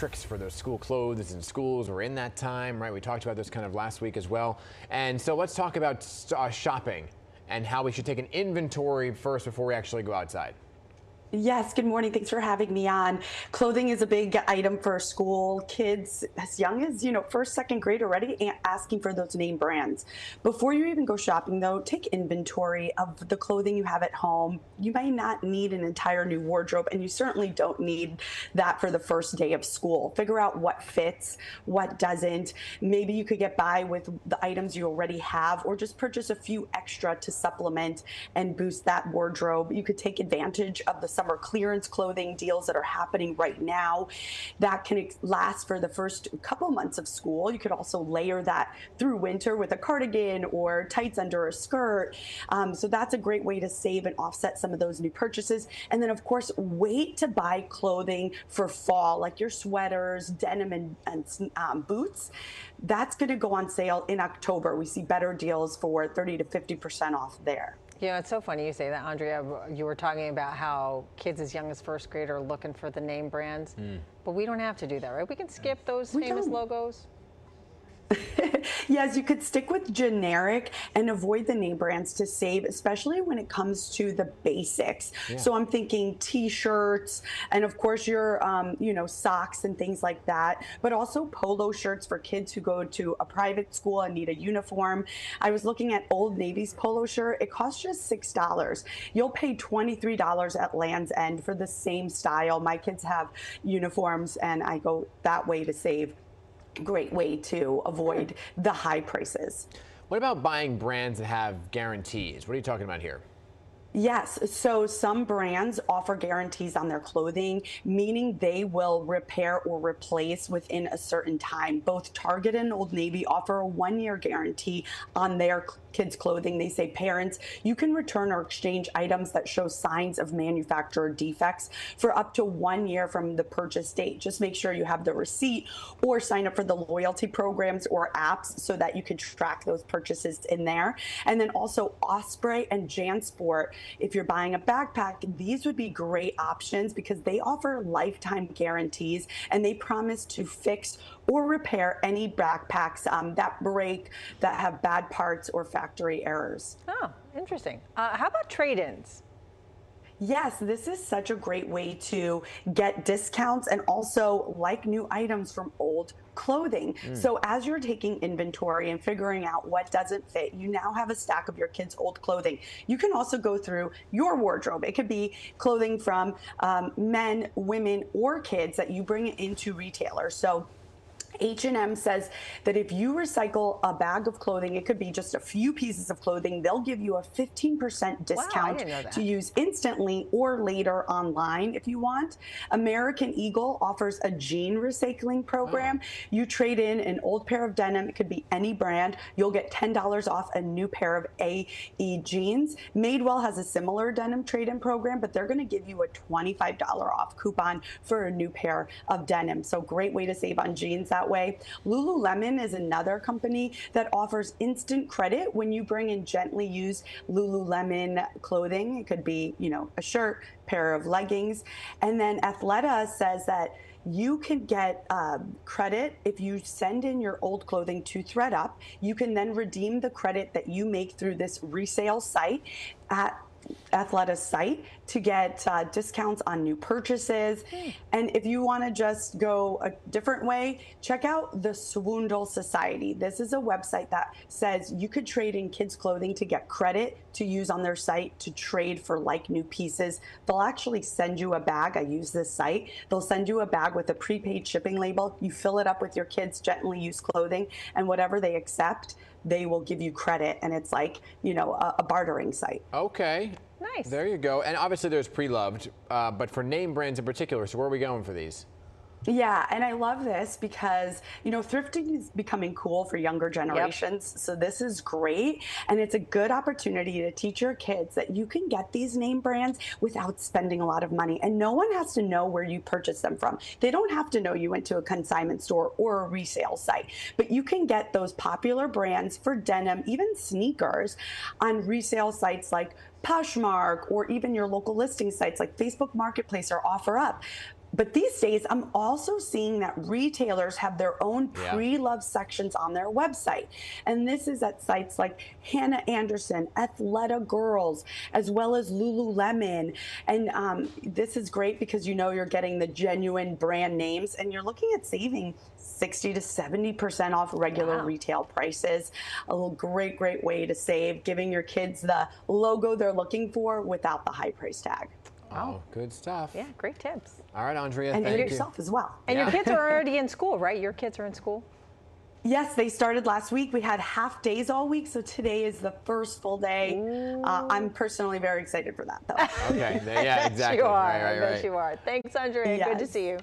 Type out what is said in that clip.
tricks for those school clothes in schools. We're in that time, right? We talked about this kind of last week as well. And so let's talk about shopping and how we should take an inventory first before we actually go outside. Yes, good morning. Thanks for having me on. Clothing is a big item for school. Kids as young as, first, second grade already asking for those name brands. Before you even go shopping, though, take inventory of the clothing you have at home. You may not need an entire new wardrobe, and you certainly don't need that for the first day of school. Figure out what fits, what doesn't. Maybe you could get by with the items you already have, or just purchase a few extra to supplement and boost that wardrobe. You could take advantage of the summer clearance clothing deals that are happening right now that can last for the first couple months of school. You could also layer that through winter with a cardigan or tights under a skirt. So that's a great way to save and offset some of those new purchases. And then, of course, wait to buy clothing for fall, like your sweaters, denim, and boots. That's going to go on sale in October. We see better deals for 30 to 50% off there. Yeah, it's so funny you say that, Andrea. You were talking about how kids as young as first grade are looking for the name brands, but we don't have to do that, right? We can skip those famous logos. Yes, you could stick with generic and avoid the name brands to save, especially when it comes to the basics. Yeah. So I'm thinking t-shirts and of course your, socks and things like that, but also polo shirts for kids who go to a private school and need a uniform. I was looking at Old Navy's polo shirt. It costs just $6. You'll pay $23 at Land's End for the same style. My kids have uniforms and I go that way to save. Great way to avoid the high prices. What about buying brands that have guarantees? What are you talking about here? Yes, so some brands offer guarantees on their clothing, meaning they will repair or replace within a certain time. Both Target and Old Navy offer a 1-year guarantee on their kids' clothing. They say, parents, you can return or exchange items that show signs of manufacturer defects for up to 1 year from the purchase date. Just make sure you have the receipt or sign up for the loyalty programs or apps so that you can track those purchases in there. And then also Osprey and JanSport. If you're buying a backpack, these would be great options because they offer lifetime guarantees and they promise to fix or repair any backpacks that break, that have bad parts or factory errors. Oh, interesting. How about trade-ins? Yes, this is such a great way to get discounts and also like new items from old clothing. So as you're taking inventory and figuring out what doesn't fit, you now have a stack of your kids' old clothing. You can also go through your wardrobe. It could be clothing from men, women, or kids that you bring into retailers. So H&M says that if you recycle a bag of clothing, it could be just a few pieces of clothing, they'll give you a 15% discount to use instantly or later online if you want. American Eagle offers a jean recycling program. You trade in an old pair of denim, it could be any brand, you'll get $10 off a new pair of AE jeans. Madewell has a similar denim trade-in program, but they're going to give you a $25 off coupon for a new pair of denim. So great way to save on jeans that way. Lululemon is another company that offers instant credit when you bring in gently used Lululemon clothing. It could be, a shirt, pair of leggings. And then Athleta says that you can get credit if you send in your old clothing to ThredUp. You can then redeem the credit that you make through this resale site at Athleta's site to get discounts on new purchases. And if you want to just go a different way, check out the Swoondle Society. This is a website that says you could trade in kids' clothing to get credit to use on their site to trade for like new pieces. They'll actually send you a bag. I use this site. They'll send you a bag with a prepaid shipping label. You fill it up with your kids' gently used clothing, and whatever they accept, they will give you credit, and it's like, a bartering site. Okay. Nice. There you go. And obviously there's pre-loved, but for name brands in particular, so where are we going for these? Yeah, and I love this because, thrifting is becoming cool for younger generations. Yep. So this is great. And it's a good opportunity to teach your kids that you can get these name brands without spending a lot of money. And no one has to know where you purchase them from. They don't have to know you went to a consignment store or a resale site. But you can get those popular brands for denim, even sneakers, on resale sites like Poshmark or even your local listing sites like Facebook Marketplace or OfferUp. But these days, I'm also seeing that retailers have their own pre-loved sections on their website. And this is at sites like Hannah Anderson, Athleta Girls, as well as Lululemon. And this is great because you know you're getting the genuine brand names, and you're looking at saving 60 to 70% off regular retail prices. A little great way to save, giving your kids the logo they're looking for without the high price tag. Oh, good stuff. Yeah, great tips. All right, Andrea, and thank you. yourself as well. And your kids are already in school, right? Your kids are in school? Yes, they started last week. We had half days all week, so today is the first full day. I'm personally very excited for that, though. Okay, yeah, exactly. You are. Right. I bet you are. Thanks, Andrea. Yes. Good to see you.